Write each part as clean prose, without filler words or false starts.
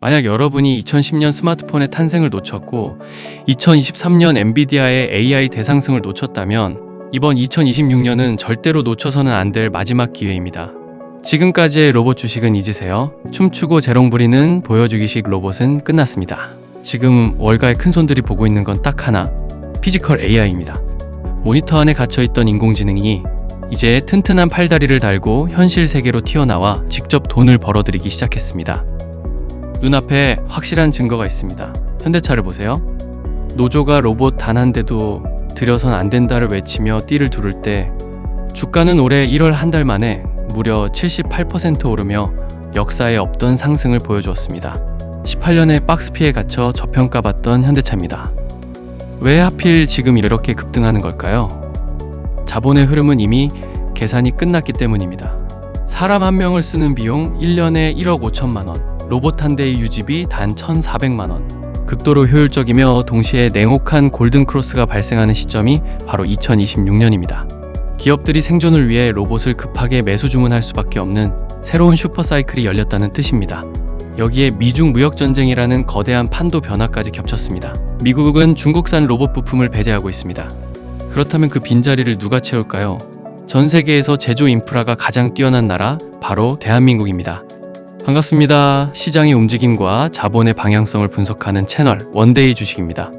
만약 여러분이 2010년 스마트폰의 탄생을 놓쳤고 2023년 엔비디아의 AI 대상승을 놓쳤다면 이번 2026년은 절대로 놓쳐서는 안 될 마지막 기회입니다. 지금까지의 로봇 주식은 잊으세요. 춤추고 재롱 부리는 보여주기식 로봇은 끝났습니다. 지금 월가의 큰손들이 보고 있는 건 딱 하나, 피지컬 AI입니다. 모니터 안에 갇혀있던 인공지능이 이제 튼튼한 팔다리를 달고 현실 세계로 튀어나와 직접 돈을 벌어들이기 시작했습니다. 눈앞에 확실한 증거가 있습니다. 현대차를 보세요. 노조가 로봇 단 한 대도 들여선 안 된다를 외치며 띠를 두를 때 주가는 올해 1월 한 달 만에 무려 78% 오르며 역사에 없던 상승을 보여주었습니다. 18년의 박스피에 갇혀 저평가받던 현대차입니다. 왜 하필 지금 이렇게 급등하는 걸까요? 자본의 흐름은 이미 계산이 끝났기 때문입니다. 사람 한 명을 쓰는 비용 1년에 1억 5천만 원, 로봇 한 대의 유지비 단 1,400만 원. 극도로 효율적이며 동시에 냉혹한 골든크로스가 발생하는 시점이 바로 2026년입니다. 기업들이 생존을 위해 로봇을 급하게 매수 주문할 수밖에 없는 새로운 슈퍼사이클이 열렸다는 뜻입니다. 여기에 미중 무역전쟁이라는 거대한 판도 변화까지 겹쳤습니다. 미국은 중국산 로봇 부품을 배제하고 있습니다. 그렇다면 그 빈자리를 누가 채울까요? 전 세계에서 제조 인프라가 가장 뛰어난 나라, 바로 대한민국입니다. 반갑습니다. 시장의 움직임과 자본의 방향성을 분석하는 채널 원데이 주식입니다.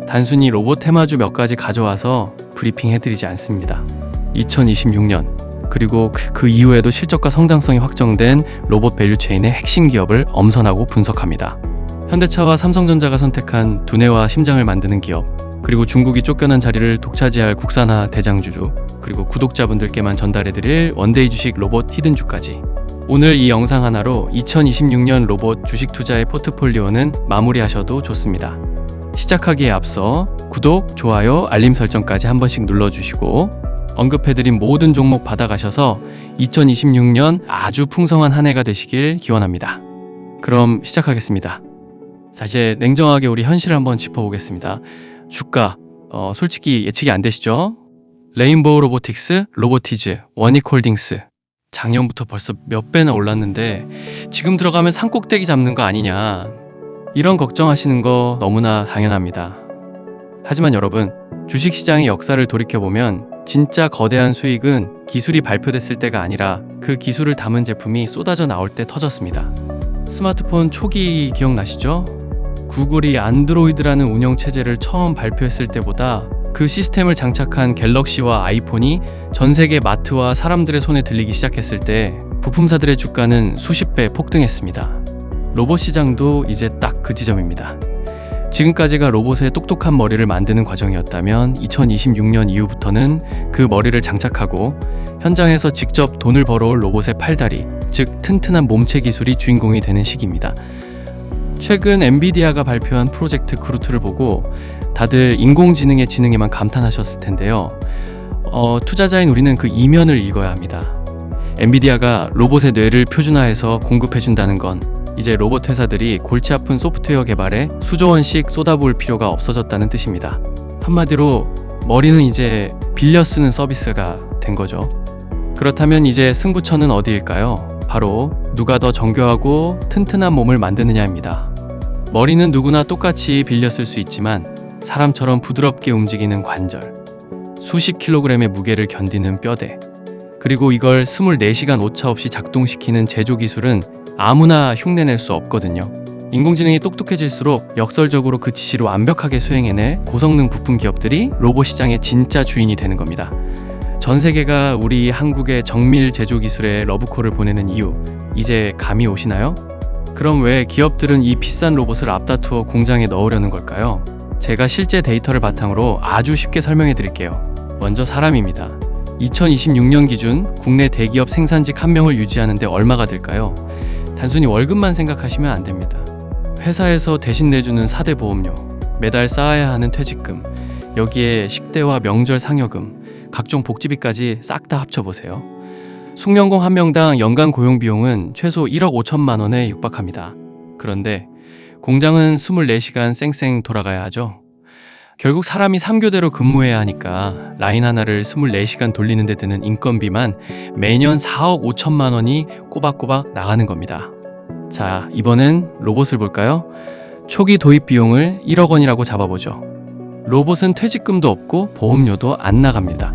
단순히 로봇 테마주 몇 가지 가져와서 브리핑 해드리지 않습니다. 2026년 그리고 그 이후에도 실적과 성장성이 확정된 로봇 밸류체인의 핵심 기업을 엄선하고 분석합니다. 현대차와 삼성전자가 선택한 두뇌와 심장을 만드는 기업, 그리고 중국이 쫓겨난 자리를 독차지할 국산화 대장주주, 그리고 구독자분들께만 전달해드릴 원데이 주식 로봇 히든주까지. 오늘 이 영상 하나로 2026년 로봇 주식 투자의 포트폴리오는 마무리하셔도 좋습니다. 시작하기에 앞서 구독, 좋아요, 알림 설정까지 한 번씩 눌러주시고 언급해드린 모든 종목 받아가셔서 2026년 아주 풍성한 한 해가 되시길 기원합니다. 그럼 시작하겠습니다. 자, 이제 냉정하게 우리 현실을 한번 짚어보겠습니다. 주가, 솔직히 예측이 안 되시죠? 레인보우 로보틱스, 로보티즈, 원익홀딩스. 작년부터 벌써 몇 배나 올랐는데 지금 들어가면 산꼭대기 잡는 거 아니냐, 이런 걱정하시는 거 너무나 당연합니다. 하지만 여러분, 주식시장의 역사를 돌이켜보면 진짜 거대한 수익은 기술이 발표됐을 때가 아니라 그 기술을 담은 제품이 쏟아져 나올 때 터졌습니다. 스마트폰 초기 기억나시죠? 구글이 안드로이드라는 운영체제를 처음 발표했을 때보다 그 시스템을 장착한 갤럭시와 아이폰이 전 세계 마트와 사람들의 손에 들리기 시작했을 때 부품사들의 주가는 수십 배 폭등했습니다. 로봇 시장도 이제 딱 그 지점입니다. 지금까지가 로봇의 똑똑한 머리를 만드는 과정이었다면 2026년 이후부터는 그 머리를 장착하고 현장에서 직접 돈을 벌어올 로봇의 팔다리, 즉 튼튼한 몸체 기술이 주인공이 되는 시기입니다. 최근 엔비디아가 발표한 프로젝트 그루트를 보고 다들 인공지능의 지능에만 감탄하셨을 텐데요. 투자자인 우리는 그 이면을 읽어야 합니다. 엔비디아가 로봇의 뇌를 표준화해서 공급해준다는 건 이제 로봇 회사들이 골치 아픈 소프트웨어 개발에 수조 원씩 쏟아부을 필요가 없어졌다는 뜻입니다. 한마디로 머리는 이제 빌려 쓰는 서비스가 된 거죠. 그렇다면 이제 승부처는 어디일까요? 바로 누가 더 정교하고 튼튼한 몸을 만드느냐입니다. 머리는 누구나 똑같이 빌려 쓸 수 있지만 사람처럼 부드럽게 움직이는 관절, 수십 킬로그램의 무게를 견디는 뼈대, 그리고 이걸 24시간 오차없이 작동시키는 제조 기술은 아무나 흉내낼 수 없거든요. 인공지능이 똑똑해질수록 역설적으로 그 지시를 완벽하게 수행해낼 고성능 부품 기업들이 로봇 시장의 진짜 주인이 되는 겁니다. 전 세계가 우리 한국의 정밀 제조 기술에 러브콜을 보내는 이유, 이제 감이 오시나요? 그럼 왜 기업들은 이 비싼 로봇을 앞다투어 공장에 넣으려는 걸까요? 제가 실제 데이터를 바탕으로 아주 쉽게 설명해 드릴게요. 먼저 사람입니다. 2026년 기준 국내 대기업 생산직 1명을 유지하는데 얼마가 들까요? 단순히 월급만 생각하시면 안 됩니다. 회사에서 대신 내주는 4대 보험료, 매달 쌓아야 하는 퇴직금, 여기에 식대와 명절 상여금, 각종 복지비까지 싹 다 합쳐보세요. 숙련공 1명당 연간 고용비용은 최소 1억 5천만 원에 육박합니다. 그런데 공장은 24시간 쌩쌩 돌아가야 하죠. 결국 사람이 3교대로 근무해야 하니까 라인 하나를 24시간 돌리는 데 드는 인건비만 매년 4억 5천만 원이 꼬박꼬박 나가는 겁니다. 자, 이번엔 로봇을 볼까요? 초기 도입 비용을 1억 원이라고 잡아보죠. 로봇은 퇴직금도 없고 보험료도 안 나갑니다.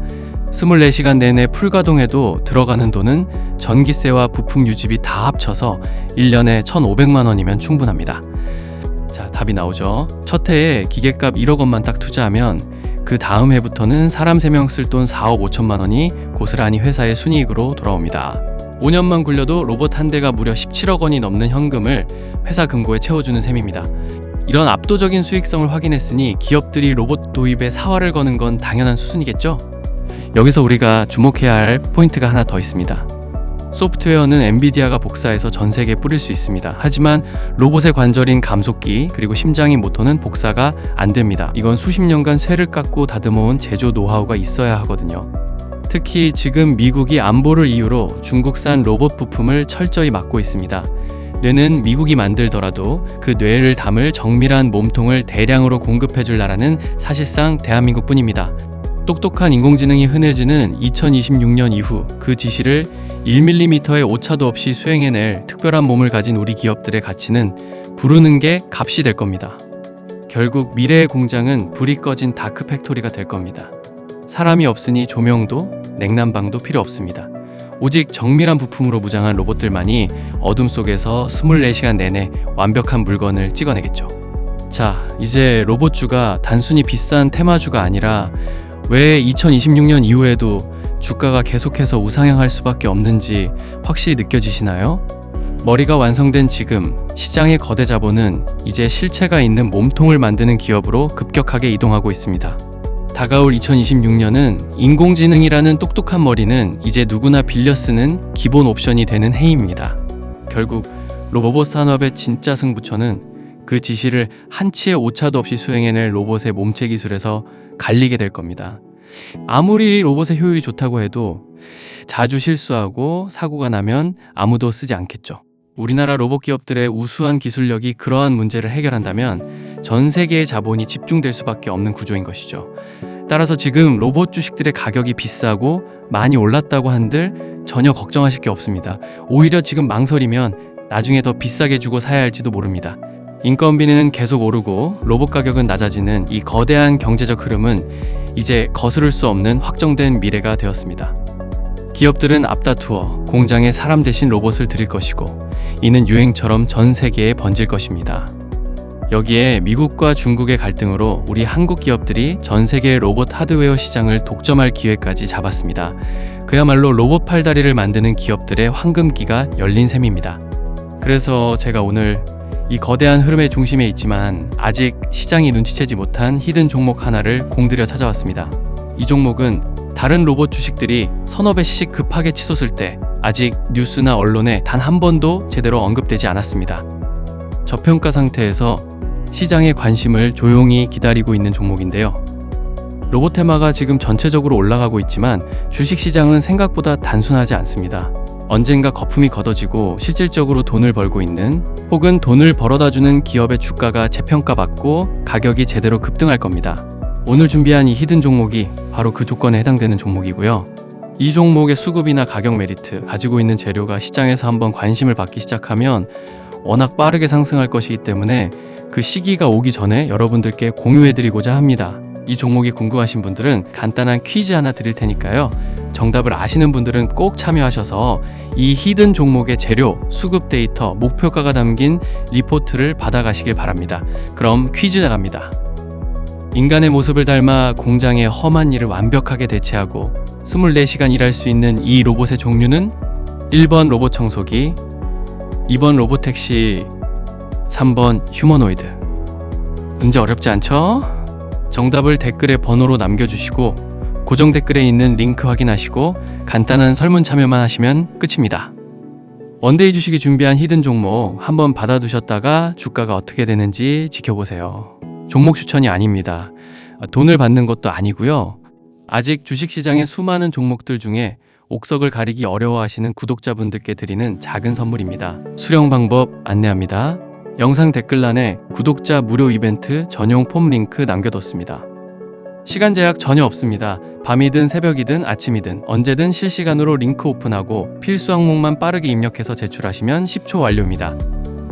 24시간 내내 풀가동해도 들어가는 돈은 전기세와 부품 유지비 다 합쳐서 1년에 1,500만 원이면 충분합니다. 자, 답이 나오죠. 첫 해에 기계값 1억 원만 딱 투자하면 그 다음 해부터는 사람 3명 쓸 돈 4억 5천만 원이 고스란히 회사의 순이익으로 돌아옵니다. 5년만 굴려도 로봇 한 대가 무려 17억 원이 넘는 현금을 회사 금고에 채워주는 셈입니다. 이런 압도적인 수익성을 확인했으니 기업들이 로봇 도입에 사활을 거는 건 당연한 수순이겠죠? 여기서 우리가 주목해야 할 포인트가 하나 더 있습니다. 소프트웨어는 엔비디아가 복사해서 전 세계에 뿌릴 수 있습니다. 하지만 로봇의 관절인 감속기 그리고 심장인 모터는 복사가 안 됩니다. 이건 수십 년간 쇠를 깎고 다듬어온 제조 노하우가 있어야 하거든요. 특히 지금 미국이 안보를 이유로 중국산 로봇 부품을 철저히 막고 있습니다. 뇌는 미국이 만들더라도 그 뇌를 담을 정밀한 몸통을 대량으로 공급해줄 나라는 사실상 대한민국뿐입니다. 똑똑한 인공지능이 흔해지는 2026년 이후 그 지시를 1mm의 오차도 없이 수행해낼 특별한 몸을 가진 우리 기업들의 가치는 부르는 게 값이 될 겁니다. 결국 미래의 공장은 불이 꺼진 다크 팩토리가 될 겁니다. 사람이 없으니 조명도 냉난방도 필요 없습니다. 오직 정밀한 부품으로 무장한 로봇들만이 어둠 속에서 24시간 내내 완벽한 물건을 찍어내겠죠. 자, 이제 로봇주가 단순히 비싼 테마주가 아니라 왜 2026년 이후에도 주가가 계속해서 우상향할 수밖에 없는지 확실히 느껴지시나요? 머리가 완성된 지금 시장의 거대 자본은 이제 실체가 있는 몸통을 만드는 기업으로 급격하게 이동하고 있습니다. 다가올 2026년은 인공지능이라는 똑똑한 머리는 이제 누구나 빌려 쓰는 기본 옵션이 되는 해입니다. 결국 로봇 산업의 진짜 승부처는 그 지시를 한치의 오차도 없이 수행해낼 로봇의 몸체 기술에서 갈리게 될 겁니다. 아무리 로봇의 효율이 좋다고 해도 자주 실수하고 사고가 나면 아무도 쓰지 않겠죠. 우리나라 로봇 기업들의 우수한 기술력이 그러한 문제를 해결한다면 전 세계의 자본이 집중될 수밖에 없는 구조인 것이죠. 따라서 지금 로봇 주식들의 가격이 비싸고 많이 올랐다고 한들 전혀 걱정하실 게 없습니다. 오히려 지금 망설이면 나중에 더 비싸게 주고 사야 할지도 모릅니다. 인건비는 계속 오르고 로봇 가격은 낮아지는 이 거대한 경제적 흐름은 이제 거스를 수 없는 확정된 미래가 되었습니다. 기업들은 앞다투어 공장에 사람 대신 로봇을 들일 것이고 이는 유행처럼 전 세계에 번질 것입니다. 여기에 미국과 중국의 갈등으로 우리 한국 기업들이 전 세계의 로봇 하드웨어 시장을 독점할 기회까지 잡았습니다. 그야말로 로봇 팔다리를 만드는 기업들의 황금기가 열린 셈입니다. 그래서 제가 오늘 이 거대한 흐름의 중심에 있지만 아직 시장이 눈치채지 못한 히든 종목 하나를 공들여 찾아왔습니다. 이 종목은 다른 로봇 주식들이 서너 배씩 급하게 치솟을 때 아직 뉴스나 언론에 단 한 번도 제대로 언급되지 않았습니다. 저평가 상태에서 시장의 관심을 조용히 기다리고 있는 종목인데요. 로봇 테마가 지금 전체적으로 올라가고 있지만 주식시장은 생각보다 단순하지 않습니다. 언젠가 거품이 걷어지고 실질적으로 돈을 벌고 있는 혹은 돈을 벌어다주는 기업의 주가가 재평가받고 가격이 제대로 급등할 겁니다. 오늘 준비한 이 히든 종목이 바로 그 조건에 해당되는 종목이고요. 이 종목의 수급이나 가격 메리트, 가지고 있는 재료가 시장에서 한번 관심을 받기 시작하면 워낙 빠르게 상승할 것이기 때문에 그 시기가 오기 전에 여러분들께 공유해드리고자 합니다. 이 종목이 궁금하신 분들은 간단한 퀴즈 하나 드릴 테니까요. 정답을 아시는 분들은 꼭 참여하셔서 이 히든 종목의 재료, 수급 데이터, 목표가가 담긴 리포트를 받아가시길 바랍니다. 그럼 퀴즈 나갑니다. 인간의 모습을 닮아 공장의 험한 일을 완벽하게 대체하고 24시간 일할 수 있는 이 로봇의 종류는 1번 로봇 청소기, 2번 로봇 택시, 3번 휴머노이드. 문제 어렵지 않죠? 정답을 댓글에 번호로 남겨주시고 고정 댓글에 있는 링크 확인하시고 간단한 설문 참여만 하시면 끝입니다. 원데이 주식이 준비한 히든 종목 한번 받아두셨다가 주가가 어떻게 되는지 지켜보세요. 종목 추천이 아닙니다. 돈을 받는 것도 아니고요. 아직 주식시장의 수많은 종목들 중에 옥석을 가리기 어려워하시는 구독자분들께 드리는 작은 선물입니다. 수령 방법 안내합니다. 영상 댓글란에 구독자 무료 이벤트 전용 폼 링크 남겨뒀습니다. 시간 제약 전혀 없습니다. 밤이든 새벽이든 아침이든 언제든 실시간으로 링크 오픈하고 필수 항목만 빠르게 입력해서 제출하시면 10초 완료입니다.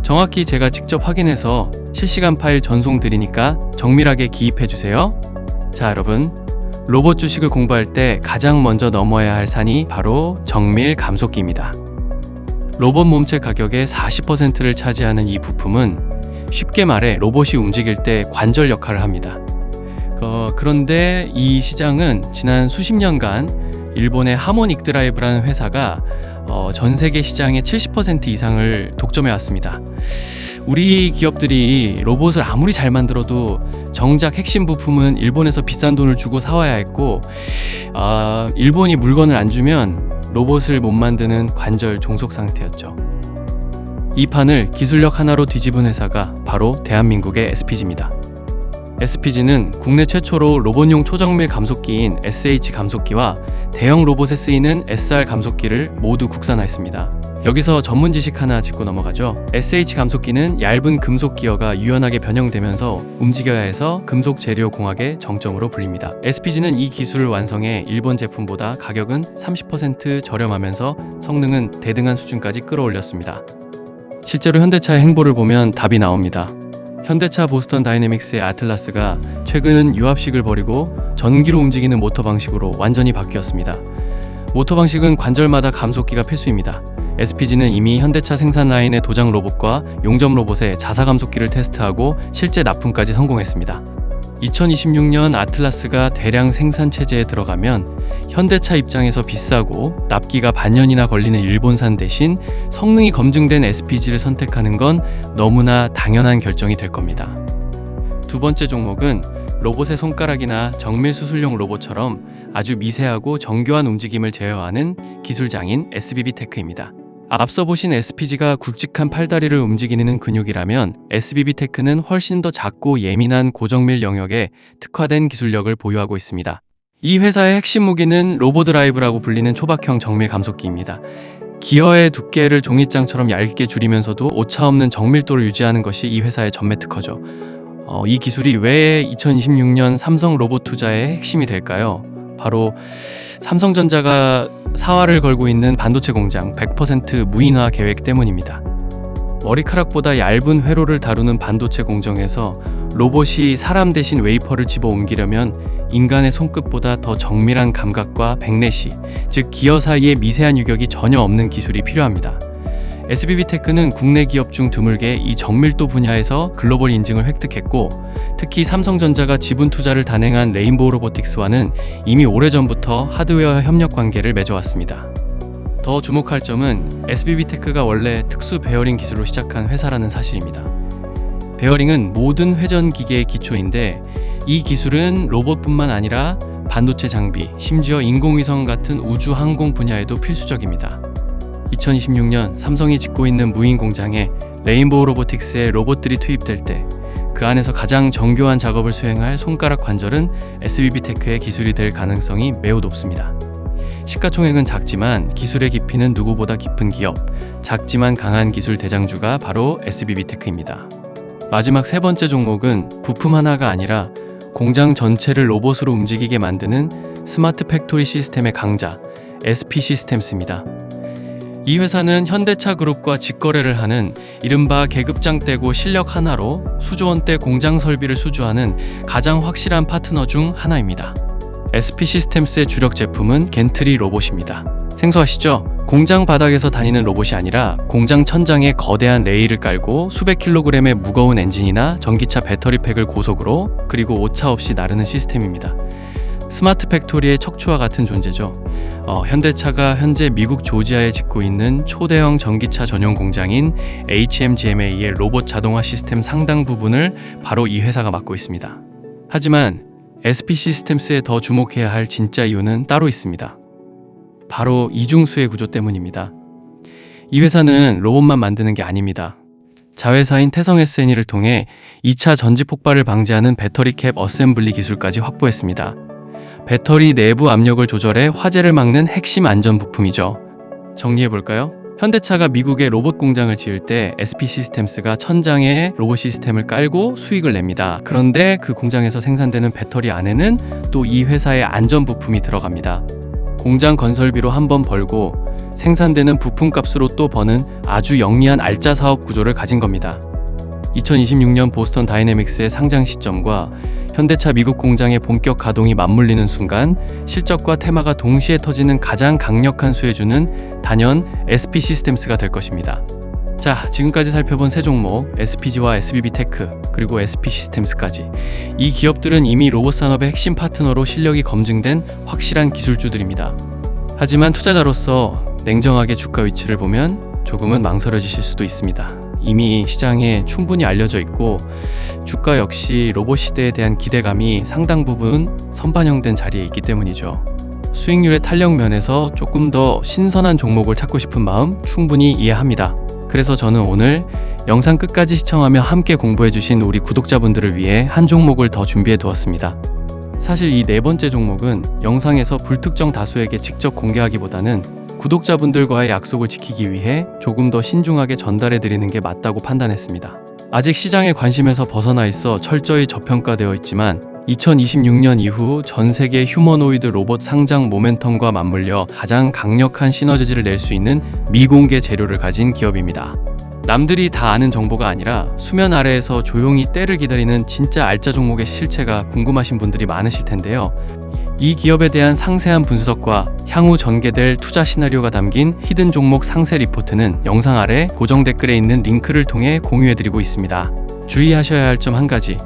정확히 제가 직접 확인해서 실시간 파일 전송 드리니까 정밀하게 기입해주세요. 자, 여러분, 로봇 주식을 공부할 때 가장 먼저 넘어야 할 산이 바로 정밀 감속기입니다. 로봇 몸체 가격의 40%를 차지하는 이 부품은 쉽게 말해 로봇이 움직일 때 관절 역할을 합니다. 그런데 이 시장은 지난 수십 년간 일본의 하모닉 드라이브라는 회사가 전 세계 시장의 70% 이상을 독점해 왔습니다. 우리 기업들이 로봇을 아무리 잘 만들어도 정작 핵심 부품은 일본에서 비싼 돈을 주고 사와야 했고, 일본이 물건을 안 주면 로봇을 못 만드는 관절 종속 상태였죠. 이 판을 기술력 하나로 뒤집은 회사가 바로 대한민국의 SPG입니다. SPG는 국내 최초로 로봇용 초정밀 감속기인 SH 감속기와 대형 로봇에 쓰이는 SR 감속기를 모두 국산화했습니다. 여기서 전문 지식 하나 짚고 넘어가죠. SH 감속기는 얇은 금속 기어가 유연하게 변형되면서 움직여야 해서 금속 재료 공학의 정점으로 불립니다. SPG는 이 기술을 완성해 일본 제품보다 가격은 30% 저렴하면서 성능은 대등한 수준까지 끌어올렸습니다. 실제로 현대차의 행보를 보면 답이 나옵니다. 현대차 보스턴 다이내믹스의 아틀라스가 최근 유압식을 버리고 전기로 움직이는 모터 방식으로 완전히 바뀌었습니다. 모터 방식은 관절마다 감속기가 필수입니다. SPG는 이미 현대차 생산 라인의 도장 로봇과 용접 로봇에 자사 감속기를 테스트하고 실제 납품까지 성공했습니다. 2026년 아틀라스가 대량 생산 체제에 들어가면 현대차 입장에서 비싸고 납기가 반년이나 걸리는 일본산 대신 성능이 검증된 SPG를 선택하는 건 너무나 당연한 결정이 될 겁니다. 두 번째 종목은 로봇의 손가락이나 정밀 수술용 로봇처럼 아주 미세하고 정교한 움직임을 제어하는 기술장인 SBB테크입니다. 앞서 보신 SPG가 굵직한 팔다리를 움직이는 근육이라면 SBB테크는 훨씬 더 작고 예민한 고정밀 영역에 특화된 기술력을 보유하고 있습니다. 이 회사의 핵심 무기는 로보드라이브라고 불리는 초박형 정밀 감속기입니다. 기어의 두께를 종이장처럼 얇게 줄이면서도 오차없는 정밀도를 유지하는 것이 이 회사의 전매 특허죠. 이 기술이 왜 2026년 삼성 로봇 투자의 핵심이 될까요? 바로 삼성전자가 사활을 걸고 있는 반도체 공장 100% 무인화 계획 때문입니다. 머리카락보다 얇은 회로를 다루는 반도체 공정에서 로봇이 사람 대신 웨이퍼를 집어 옮기려면 인간의 손끝보다 더 정밀한 감각과 백내시, 즉 기어 사이의 미세한 유격이 전혀 없는 기술이 필요합니다. SBB테크는 국내 기업 중 드물게 이 정밀도 분야에서 글로벌 인증을 획득했고, 특히 삼성전자가 지분 투자를 단행한 레인보우 로보틱스와는 이미 오래전부터 하드웨어 협력 관계를 맺어왔습니다. 더 주목할 점은 SBB테크가 원래 특수 베어링 기술로 시작한 회사라는 사실입니다. 베어링은 모든 회전 기계의 기초인데 이 기술은 로봇뿐만 아니라 반도체 장비, 심지어 인공위성 같은 우주 항공 분야에도 필수적입니다. 2026년 삼성이 짓고 있는 무인 공장에 레인보우 로보틱스의 로봇들이 투입될 때 그 안에서 가장 정교한 작업을 수행할 손가락 관절은 SBB테크의 기술이 될 가능성이 매우 높습니다. 시가총액은 작지만 기술의 깊이는 누구보다 깊은 기업, 작지만 강한 기술 대장주가 바로 SBB테크입니다. 마지막 세 번째 종목은 부품 하나가 아니라 공장 전체를 로봇으로 움직이게 만드는 스마트 팩토리 시스템의 강자, SP 시스템스입니다. 이 회사는 현대차 그룹과 직거래를 하는 이른바 계급장 떼고 실력 하나로 수조 원대 공장 설비를 수주하는 가장 확실한 파트너 중 하나입니다. SP 시스템스의 주력 제품은 겐트리 로봇입니다. 생소하시죠? 공장 바닥에서 다니는 로봇이 아니라 공장 천장에 거대한 레일을 깔고 수백 킬로그램의 무거운 엔진이나 전기차 배터리팩을 고속으로 그리고 오차 없이 나르는 시스템입니다. 스마트 팩토리의 척추와 같은 존재죠. 현대차가 현재 미국 조지아에 짓고 있는 초대형 전기차 전용 공장인 HMGMA의 로봇 자동화 시스템 상당 부분을 바로 이 회사가 맡고 있습니다. 하지만 SP 시스템스에 더 주목해야 할 진짜 이유는 따로 있습니다. 바로 이중수의 구조 때문입니다. 이 회사는 로봇만 만드는 게 아닙니다. 자회사인 태성 SNE를 통해 2차 전지 폭발을 방지하는 배터리 캡 어셈블리 기술까지 확보했습니다. 배터리 내부 압력을 조절해 화재를 막는 핵심 안전 부품이죠. 정리해볼까요? 현대차가 미국에 로봇 공장을 지을 때 SP 시스템스가 천장에 로봇 시스템을 깔고 수익을 냅니다. 그런데 그 공장에서 생산되는 배터리 안에는 또 이 회사의 안전 부품이 들어갑니다. 공장 건설비로 한 번 벌고 생산되는 부품값으로 또 버는 아주 영리한 알짜 사업 구조를 가진 겁니다. 2026년 보스턴 다이내믹스의 상장 시점과 현대차 미국 공장의 본격 가동이 맞물리는 순간 실적과 테마가 동시에 터지는 가장 강력한 수혜주는 단연 SP 시스템스가 될 것입니다. 자, 지금까지 살펴본 세 종목 SPG와 SBB테크 그리고 SP 시스템스까지, 이 기업들은 이미 로봇 산업의 핵심 파트너로 실력이 검증된 확실한 기술주들입니다. 하지만 투자자로서 냉정하게 주가 위치를 보면 조금은 망설여지실 수도 있습니다. 이미 시장에 충분히 알려져 있고 주가 역시 로봇 시대에 대한 기대감이 상당 부분 선반영된 자리에 있기 때문이죠. 수익률의 탄력 면에서 조금 더 신선한 종목을 찾고 싶은 마음 충분히 이해합니다. 그래서 저는 오늘 영상 끝까지 시청하며 함께 공부해주신 우리 구독자분들을 위해 한 종목을 더 준비해 두었습니다. 사실 이 네 번째 종목은 영상에서 불특정 다수에게 직접 공개하기보다는 구독자분들과의 약속을 지키기 위해 조금 더 신중하게 전달해 드리는 게 맞다고 판단했습니다. 아직 시장의 관심에서 벗어나 있어 철저히 저평가되어 있지만 2026년 이후 전 세계 휴머노이드 로봇 상장 모멘텀과 맞물려 가장 강력한 시너지를 낼 수 있는 미공개 재료를 가진 기업입니다. 남들이 다 아는 정보가 아니라 수면 아래에서 조용히 때를 기다리는 진짜 알짜 종목의 실체가 궁금하신 분들이 많으실 텐데요. 이 기업에 대한 상세한 분석과 향후 전개될 투자 시나리오가 담긴 히든 종목 상세 리포트는 영상 아래 고정 댓글에 있는 링크를 통해 공유해드리고 있습니다. 주의하셔야 할 점 한 가지,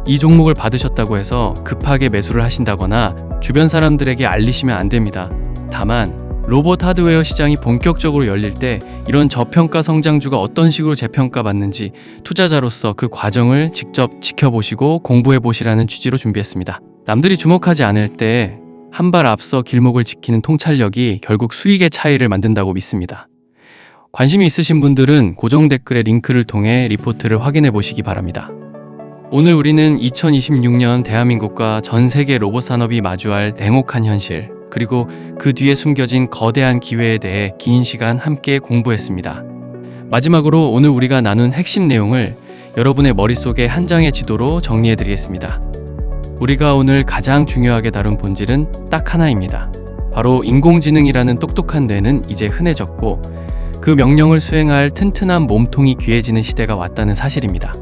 이 종목을 받으셨다고 해서 급하게 매수를 하신다거나 주변 사람들에게 알리시면 안 됩니다. 다만 로봇 하드웨어 시장이 본격적으로 열릴 때 이런 저평가 성장주가 어떤 식으로 재평가받는지 투자자로서 그 과정을 직접 지켜보시고 공부해보시라는 취지로 준비했습니다. 남들이 주목하지 않을 때 한 발 앞서 길목을 지키는 통찰력이 결국 수익의 차이를 만든다고 믿습니다. 관심이 있으신 분들은 고정 댓글의 링크를 통해 리포트를 확인해 보시기 바랍니다. 오늘 우리는 2026년 대한민국과 전 세계 로봇 산업이 마주할 냉혹한 현실, 그리고 그 뒤에 숨겨진 거대한 기회에 대해 긴 시간 함께 공부했습니다. 마지막으로 오늘 우리가 나눈 핵심 내용을 여러분의 머릿속에 한 장의 지도로 정리해 드리겠습니다. 우리가 오늘 가장 중요하게 다룬 본질은 딱 하나입니다. 바로 인공지능이라는 똑똑한 뇌는 이제 흔해졌고 그 명령을 수행할 튼튼한 몸통이 귀해지는 시대가 왔다는 사실입니다.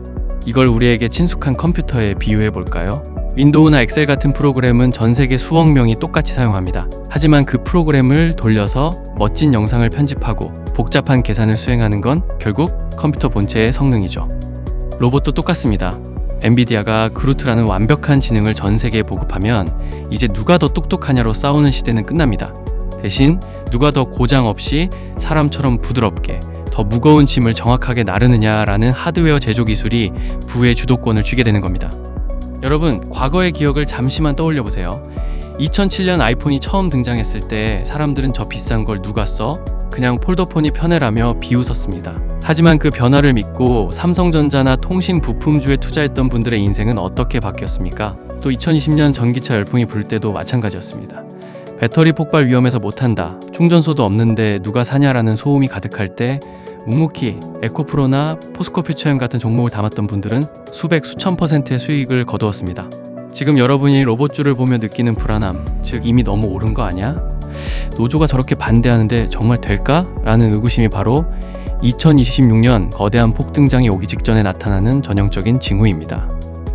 이걸 우리에게 친숙한 컴퓨터에 비유해 볼까요? 윈도우나 엑셀 같은 프로그램은 전 세계 수억 명이 똑같이 사용합니다. 하지만 그 프로그램을 돌려서 멋진 영상을 편집하고 복잡한 계산을 수행하는 건 결국 컴퓨터 본체의 성능이죠. 로봇도 똑같습니다. 엔비디아가 그루트라는 완벽한 지능을 전 세계에 보급하면 이제 누가 더 똑똑하냐로 싸우는 시대는 끝납니다. 대신 누가 더 고장 없이 사람처럼 부드럽게 더 무거운 짐을 정확하게 나르느냐라는 하드웨어 제조 기술이 부의 주도권을 쥐게 되는 겁니다. 여러분, 과거의 기억을 잠시만 떠올려 보세요. 2007년 아이폰이 처음 등장했을 때 사람들은 저 비싼 걸 누가 써? 그냥 폴더폰이 편해라며 비웃었습니다. 하지만 그 변화를 믿고 삼성전자나 통신 부품주에 투자했던 분들의 인생은 어떻게 바뀌었습니까? 또 2020년 전기차 열풍이 불 때도 마찬가지였습니다. 배터리 폭발 위험해서 못한다, 충전소도 없는데 누가 사냐라는 소음이 가득할 때 묵묵히 에코프로나 포스코퓨처엠 같은 종목을 담았던 분들은 수백 수천 %의 수익을 거두었습니다. 지금 여러분이 로봇주를 보며 느끼는 불안함, 즉 이미 너무 오른 거 아니야? 노조가 저렇게 반대하는데 정말 될까? 라는 의구심이 바로 2026년 거대한 폭등장이 오기 직전에 나타나는 전형적인 징후입니다.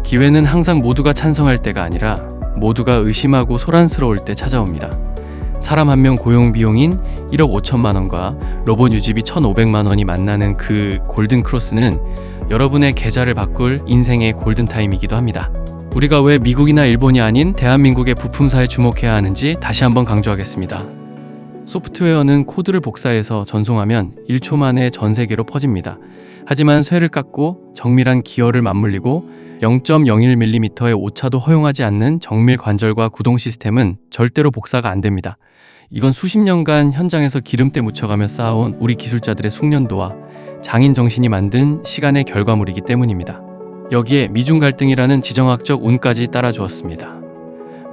기회는 항상 모두가 찬성할 때가 아니라 모두가 의심하고 소란스러울 때 찾아옵니다. 사람 한 명 고용 비용인 1억 5천만 원과 로봇 유지비 1,500만 원이 만나는 그 골든 크로스는 여러분의 계좌를 바꿀 인생의 골든타임이기도 합니다. 우리가 왜 미국이나 일본이 아닌 대한민국의 부품사에 주목해야 하는지 다시 한번 강조하겠습니다. 소프트웨어는 코드를 복사해서 전송하면 1초 만에 전 세계로 퍼집니다. 하지만 쇠를 깎고 정밀한 기어를 맞물리고 0.01mm의 오차도 허용하지 않는 정밀 관절과 구동 시스템은 절대로 복사가 안 됩니다. 이건 수십 년간 현장에서 기름때 묻혀가며 쌓아온 우리 기술자들의 숙련도와 장인 정신이 만든 시간의 결과물이기 때문입니다. 여기에 미중 갈등이라는 지정학적 운까지 따라주었습니다.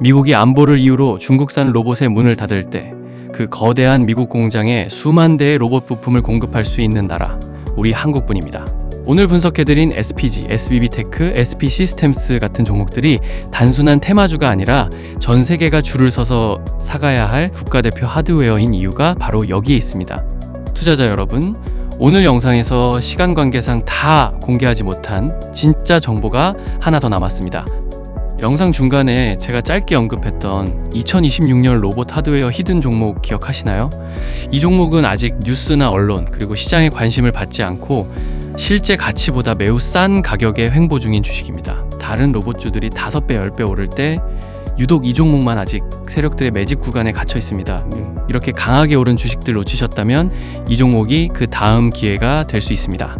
미국이 안보를 이유로 중국산 로봇의 문을 닫을 때 그 거대한 미국 공장에 수만 대의 로봇 부품을 공급할 수 있는 나라, 우리 한국뿐입니다. 오늘 분석해드린 SPG, SBB테크, SP시스템스 같은 종목들이 단순한 테마주가 아니라 전 세계가 줄을 서서 사가야 할 국가대표 하드웨어인 이유가 바로 여기에 있습니다. 투자자 여러분, 오늘 영상에서 시간 관계상 다 공개하지 못한 진짜 정보가 하나 더 남았습니다. 영상 중간에 제가 짧게 언급했던 2026년 로봇 하드웨어 히든 종목 기억하시나요? 이 종목은 아직 뉴스나 언론 그리고 시장의 관심을 받지 않고 실제 가치보다 매우 싼 가격에 횡보 중인 주식입니다. 다른 로봇주들이 5배, 10배 오를 때 유독 이 종목만 아직 세력들의 매집 구간에 갇혀 있습니다. 이렇게 강하게 오른 주식들 놓치셨다면 이 종목이 그 다음 기회가 될 수 있습니다.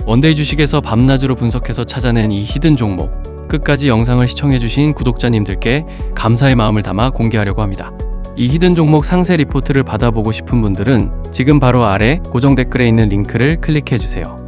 원데이 주식에서 밤낮으로 분석해서 찾아낸 이 히든 종목, 끝까지 영상을 시청해주신 구독자님들께 감사의 마음을 담아 공개하려고 합니다. 이 히든 종목 상세 리포트를 받아보고 싶은 분들은 지금 바로 아래 고정 댓글에 있는 링크를 클릭해주세요.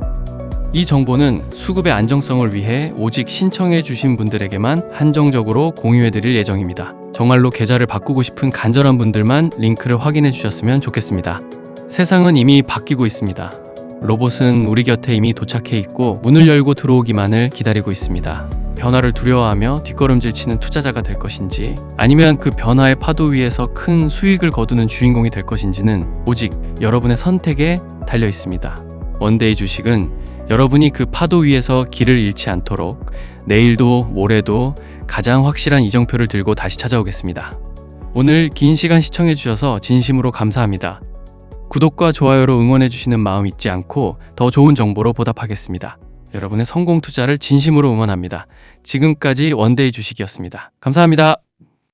이 정보는 수급의 안정성을 위해 오직 신청해주신 분들에게만 한정적으로 공유해드릴 예정입니다. 정말로 계좌를 바꾸고 싶은 간절한 분들만 링크를 확인해주셨으면 좋겠습니다. 세상은 이미 바뀌고 있습니다. 로봇은 우리 곁에 이미 도착해 있고 문을 열고 들어오기만을 기다리고 있습니다. 변화를 두려워하며 뒷걸음질 치는 투자자가 될 것인지 아니면 그 변화의 파도 위에서 큰 수익을 거두는 주인공이 될 것인지는 오직 여러분의 선택에 달려 있습니다. 원데이 주식은 여러분이 그 파도 위에서 길을 잃지 않도록 내일도 모레도 가장 확실한 이정표를 들고 다시 찾아오겠습니다. 오늘 긴 시간 시청해 주셔서 진심으로 감사합니다. 구독과 좋아요로 응원해 주시는 마음 잊지 않고 더 좋은 정보로 보답하겠습니다. 여러분의 성공 투자를 진심으로 응원합니다. 지금까지 원데이 주식이었습니다. 감사합니다.